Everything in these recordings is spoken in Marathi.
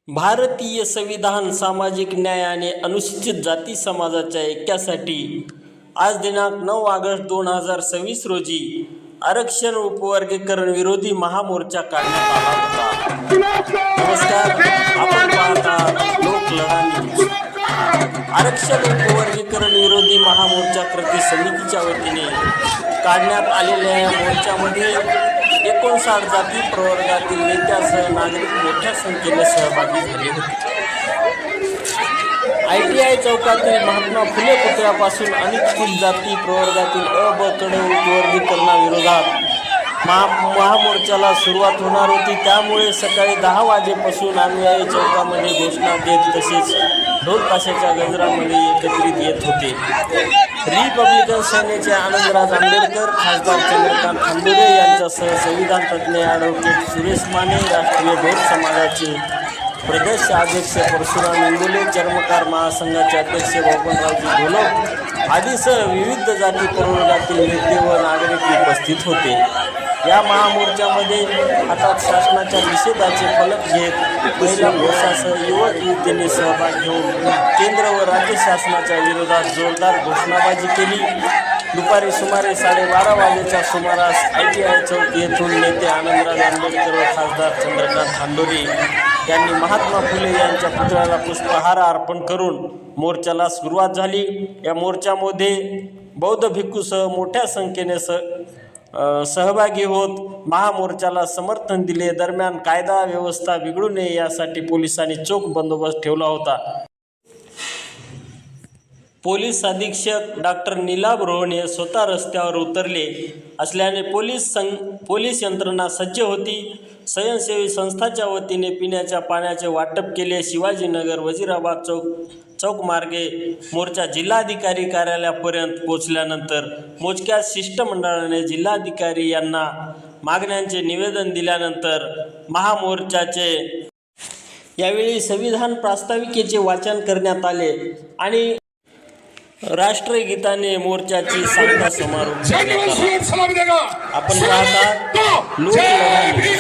भारतीय संविधान सामाजिक न्याय आणि अनुसूचित जाती समाजाच्या ऐक्यासाठी आज दिनांक 9 ऑगस्ट 2026 रोजी आरक्षण उपवर्गीकरण विरोधी महामोर्चा काढण्यात आला होता। नमस्कार, आपण पाहता लोकलढा न्यूज। आरक्षण उपवर्गीकरण विरोधी महामोर्चा कृती समितीच्या वतीने काढण्यात आलेल्या या मोर्चामध्ये 59 जाती प्रवर्गातील नेत्यासह नागरिक मोठ्या संख्येने सहभागी झाले होते। ITI चौकातील महात्मा फुले पुतळ्यापासून अनेक जाती प्रवर्गातील अ ब कडे उपवर्गीकरणाविरोधात महामोर्चाला सुरुवात होणार होती। त्यामुळे सकाळी 10 वाजेपासून अनुयायी चौकामध्ये घोषणा देत तसेच ढोल ताशाच्या गजरामध्ये एकत्रित येत होते। रिपब्लिकन सेनेचे आनंदराज आंबेडकर, खासदार चंद्रकांत खांदोरे यांच्यासह संविधान तज्ज्ञ ॲडव्होकेट सुरेश माने, राष्ट्रीय ढोल समाजाचे प्रदेश अध्यक्ष परशुराम इंगोले, चर्मकार महासंघाचे अध्यक्ष बबनरावजी घोलप आदीसह विविध जाती प्रवर्गातील नेते व नागरिक उपस्थित होते। या महामोर्चामध्ये हातात शासनाच्या निषेधाचे फलक घेत महिला पुरुषासह युवक युवतींनी सहभाग घेऊन केंद्र व राज्य शासनाच्या विरोधात जोरदार घोषणाबाजी केली। दुपारी सुमारे 12:30 वाजेच्या सुमारास ITI चौक येथून नेते आनंदराज आंबेडकर व खासदार चंद्रकांत खांदोरे यांनी महात्मा फुले यांच्या पुतळ्याला पुष्पहार अर्पण करून मोर्चाला सुरुवात झाली। या मोर्चामध्ये बौद्ध भिक्खूसह मोठ्या संख्येने सहभागी होत महामोर्चाला समर्थन दिले। दरम्यान कायदा व्यवस्था बिघडू नये यासाठी पोलिसांनी चोख बंदोबस्त ठेवला होता। पोलीस अधीक्षक डॉक्टर नीलाभ रोहणे स्वतः रस्त्यावर उतरले असल्याने पोलीस यंत्रणा सज्ज होती। स्वयंसेवी संस्थाच्या वतीने पिण्याच्या पाण्याचे वाटप केले। शिवाजीनगर वजीराबाद चौक मार्गे मोर्चा जिल्हाधिकारी कार्यालयापर्यंत पोहोचल्यानंतर मोजक्या शिष्टमंडळाने जिल्हाधिकारी यांना मागण्यांचे निवेदन दिल्यानंतर महामोर्चाचे यावेळी संविधान प्रास्ताविकेचे वाचन करण्यात आले आणि राष्ट्रगीताने मोर्चाची सांगता समारोप करण्यात आला। आपण पाहता लोकलढा न्यूज।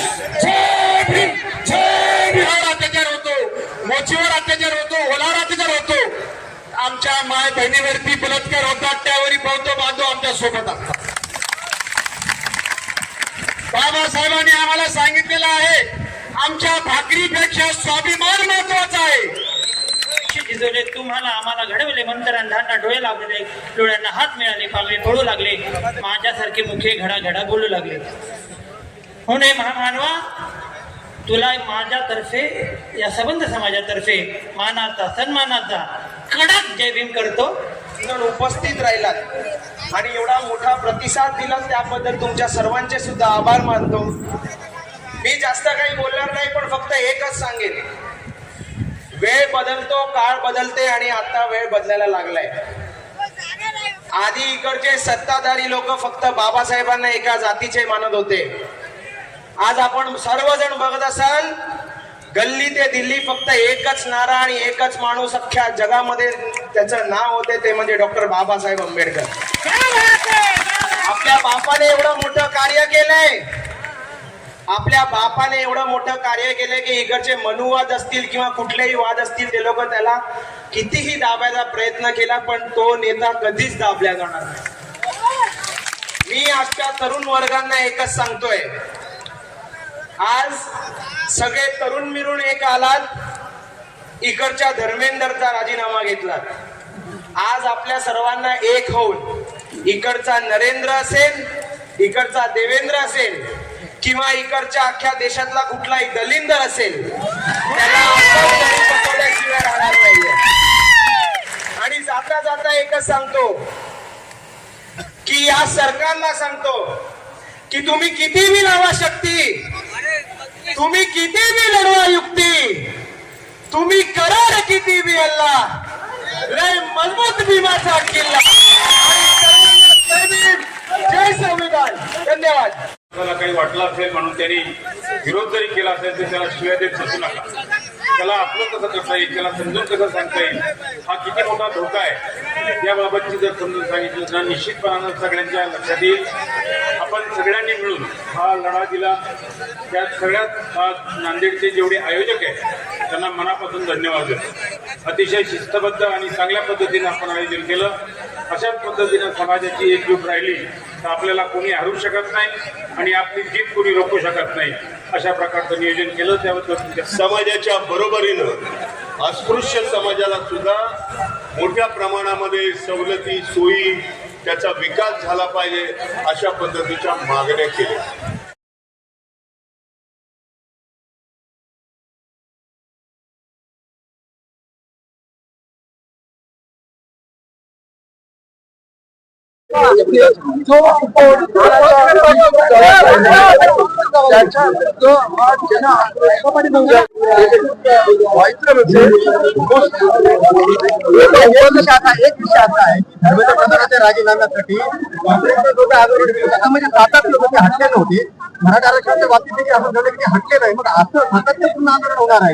अत्याचार होतो, मोचीवर अत्याचार होतो, ओलावर अत्याचार होतो, आमच्या माय बहिणीवरती बलात्कार होतात, त्यावरी बौद्ध बांधव आमच्या सोबत असतात। बाबासाहेबांनी आम्हाला सांगितलेलं आहे, आमच्या भाकरीपेक्षा स्वाभिमान महत्वाचा आहे। जिजोले तुम्हाला आम्हाला घडवले, मंत्र्यांना धाटा डोळे लागले, डोळ्यांना हात मिळाले, पांगळे पडू लागले, माझ्यासारखे मुखे घडा घडा बोलू लागले। होणे महामानवा, तुला माझ्यातर्फे या संबंध समाजातर्फे मानाचा सन्मानाचा कडक जय भीम करतो। उपस्थित राहिलात आणि एवढा मोठा प्रतिसाद दिला त्याबद्दल तुमच्या सर्वांचे सुद्धा आभार मानतो। मी जास्त काही बोलणार नाही, पण फक्त एकच सांगेन, वेळ बदलतो, काळ बदलते आणि आता वेळ बदलायला लागलाय। आधी इकडचे सत्ताधारी लोक फक्त बाबासाहेबांना एका जातीचे मानत होते। आज आपण सर्वजण बघत असाल, गल्ली ते दिल्ली फक्त एकच नारा आणि एकच माणूस अख्ख्या जगामध्ये त्याचं नाव होते, ते म्हणजे डॉक्टर बाबासाहेब आंबेडकर। आपल्या बापाने एवढं मोठं कार्य केलंय, आपल्या बापाने एवढं मोठं कार्य केलंय की इकडचे मनुवाद असतील किंवा कुठलेही वाद असतील, ते लोक त्याला कितीही दाबायचा प्रयत्न केला, पण तो नेता कधीच दाबल्या जाणार नाही। मी आजच्या तरुण वर्गांना एकच सांगतोय, आज सगळे तरुण मिळून एक आलात, इकडच्या धर्मेंद्रचा राजीनामा घेतलात। आज आपल्या सर्वांना एक होऊन इकडचा नरेंद्र असेल, इकडचा देवेंद्र असेल किंवा इकडच्या अख्ख्या देशातला कुठलाही दलिंदर असेल, त्याला पटवल्याशिवाय राहणार नाहीये। आणि जाता जाता एकच सांगतो की या सरकारला सांगतो की तुम्ही किती बी लावा शक्ती, तुम्ही किती बी लढवा युक्ती, तुम्ही करा किती बी अल्लाह, लय मजबूत भीमाचा किल्ला। जय संविधान। धन्यवाद। त्याला काही वाटलं असेल म्हणून त्यांनी विरोध जरी केला असेल तर त्याला शिव्या देत बसू नका। त्याला आपलं कसं करता येईल, त्याला समजून कसं सांगता येईल, हा किती मोठा धोका आहे याबाबतची जर समजून सांगितलं तर निश्चितपणानं सगळ्यांच्या लक्षात येईल। आपण सगळ्यांनी मिळून हा लढा दिला, त्यात सगळ्यात नांदेडचे जेवढे आयोजक आहेत त्यांना मनापासून धन्यवाद देतो. अतिशय शिस्तबद्ध आणि चांगल्या पद्धतीने आपण आयोजन केलं. अशाच पद्धतीने समाजाची एकजूट राहिली तर आपल्याला कोणी हरू शकत नाही आणि आपली जीत कोणी रोखू शकत नाही. अशा प्रकारचं नियोजन केलं. त्याबद्दल समाजाच्या बरोबरीनं अस्पृश्य समाजाला सुद्धा मोठ्या प्रमाणामध्ये सवलती, सोयी, त्याचा विकास झाला पाहिजे अशा पद्धतीच्या मागण्या केल्या. राजीनाम्यासाठी म्हणजे 7-8 लोक ते हटले नव्हते. मराठा आरक्षणाच्या बाबतीत देखील असं झालं की ते हटले नाही. मग असं सातत्यपूर्ण आंदोलन होणार आहे.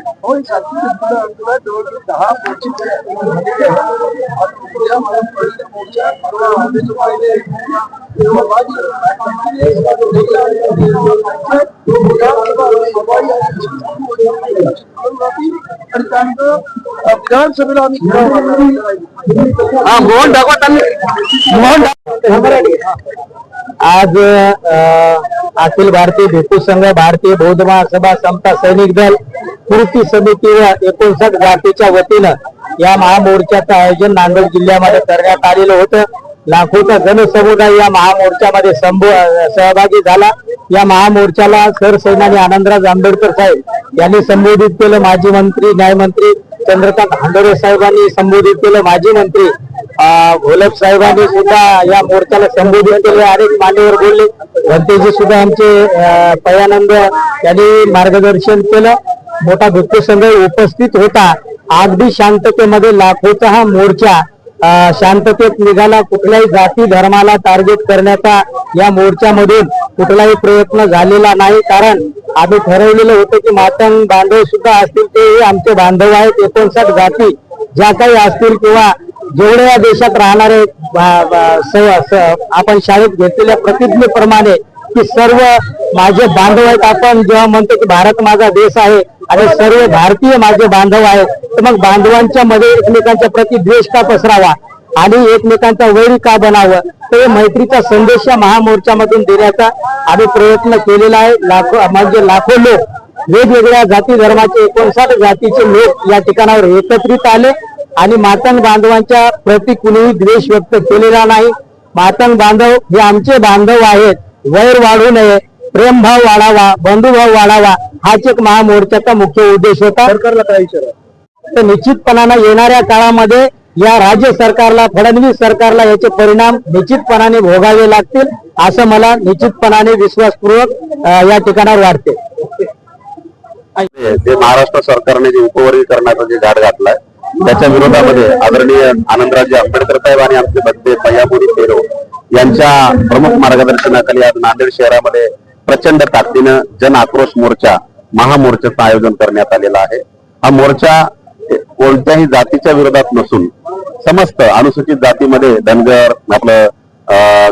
विधानसभेला आम्ही आज अखिल भारतीय भिक्खू संघ, भारतीय बौद्ध महासभा, समता सैनिक दल, कृती समिती व 59 जातीच्या वतीनं या महामोर्चाचं आयोजन नांदेड जिल्ह्यामध्ये करण्यात आलेलं होतं. लाखोचा जनसमुदाय या महामोर्चामध्ये सहभागी झाला. या महामोर्चाला सरसेनानी आनंदराज आंबेडकर साहेब यांनी संबोधित केलं. माजी मंत्री, न्यायमंत्री चंद्रकांत हांडोरे साहेबांनी संबोधित केलं. माजी मंत्री घोलप साहेबांनी सुद्धा या मोर्चाला संबोधित केले. अनेक मान्यवर बोलले. भंतेजी सुद्धा आमचे पयानंद यांनी मार्गदर्शन केलं. मोठा भिक्खू संघ उपस्थित होता. अगदी शांततेमध्ये लाखोचा हा मोर्चा शांततेत निघाला. कुठल्याही जाती धर्माला टार्गेट करण्याचा या मोर्चामधून कुठलाही प्रयत्न झालेला नाही. कारण आम्ही ठरवलेलं होतं की मातंग बांधव सुद्धा असतील ते आमचे बांधव आहेत. 59 जाती ज्या काही असतील किंवा जेवढे या देशात राहणारे आपण शाळेत घेतलेल्या प्रतिज्ञेप्रमाणे की सर्व माझे बांधव आहेत. आपण जेव्हा म्हणतो की भारत माझा देश आहे आणि सर्व भारतीय माझे बांधव आहेत, तर मग बांधवांच्या मध्ये एकमेकांच्या प्रति द्वेष का पसरावा आणि एकमेकांचा वैरी का बनावं, तर मैत्रीचा संदेश या महामोर्चामधून देण्याचा आम्ही प्रयत्न केलेला आहे. लाखो लोक वेगवेगळ्या जाती धर्माचे 59 जातीचे लोक या ठिकाणावर एकत्रित आले आणि मातंग बांधवांच्या प्रति कुणीही द्वेष व्यक्त केलेला नाही. मातंग बांधव हे आमचे बांधव आहेत. वैर वाढू नये, प्रेमभाव वाढावा, बंधुभाव वाढावा हाच एक महामोर्चाचा मुख्य उद्देश होता. सरकारला काय विचार तर निश्चितपणाने येणाऱ्या काळामध्ये या राज्य सरकारला, फडणवीस सरकारला याचे परिणाम निश्चितपणाने भोगावे लागतील असं मला निश्चितपणाने विश्वासपूर्वक या ठिकाणावर वाटते. जे महाराष्ट्र सरकारने जे उपवर्गीकरणाचा जे घाट घातलाय त्याच्या विरोधामध्ये आदरणीय आनंदराजे आंबेडकर साहेब आणि आमचे बंधू पय्याबुडी फेरो यांच्या प्रमुख मार्गदर्शनाखाली आज नांदेड शहरामध्ये प्रचंड ताकदीनं जन आक्रोश मोर्चा, महामोर्चाचं आयोजन करण्यात आलेला आहे. हा मोर्चा कोणत्याही जातीच्या विरोधात नसून समस्त अनुसूचित जातीमध्ये धनगर, आपलं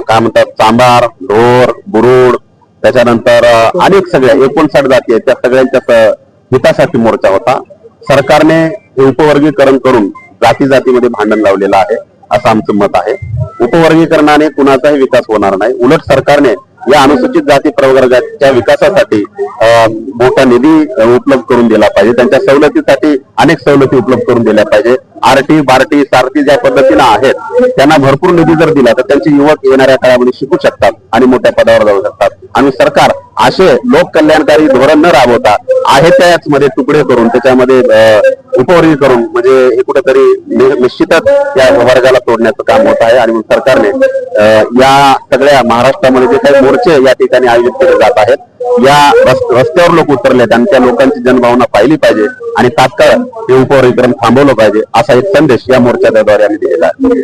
काय म्हणतात चांभार, ढोर, बुरुड, त्याच्यानंतर अनेक सगळ्या 59 जाती आहेत त्या सगळ्यांच्या हितासाठी मोर्चा होता. सरकारने हे उपवर्गीकरण करून जाती जातीमध्ये भांडण लावलेलं आहे असं आमचं मत आहे. उपवर्गीकरणाने कुणाचाही विकास होणार नाही. उलट सरकारने या अनुसूचित जाती प्रवर्गाच्या विकासासाठी मोठा निधी उपलब्ध करून दिला पाहिजे. त्यांच्या सवलतीसाठी अनेक सवलती उपलब्ध करून दिल्या पाहिजे. आरटी, बारटी, सारथी ज्या पद्धतीनं आहेत त्यांना भरपूर निधी जर दिला तर त्यांचे युवक येणाऱ्या काळामध्ये शिकू शकतात आणि मोठ्या पदावर जाऊ शकतात. आणि सरकार असे लोक कल्याणकारी धोरण न राबवता आहे त्याच मध्ये तुकडे करून त्याच्यामध्ये उपवर्गीकरण म्हणजे हे कुठेतरी निश्चितच या वर्गाला तोडण्याचं काम होत आहे. आणि सरकारने या सगळ्या महाराष्ट्रामध्ये जे काही मोर्चे या ठिकाणी आयोजित केले जात आहेत, या रस्त्यावर लोक उतरलेत आणि त्या लोकांची जनभावना पाहिली पाहिजे आणि तात्काळ हे उपवर्गीकरण थांबवलं पाहिजे असा एक संदेश या मोर्चाद्वारे आम्ही दिलेला आहे.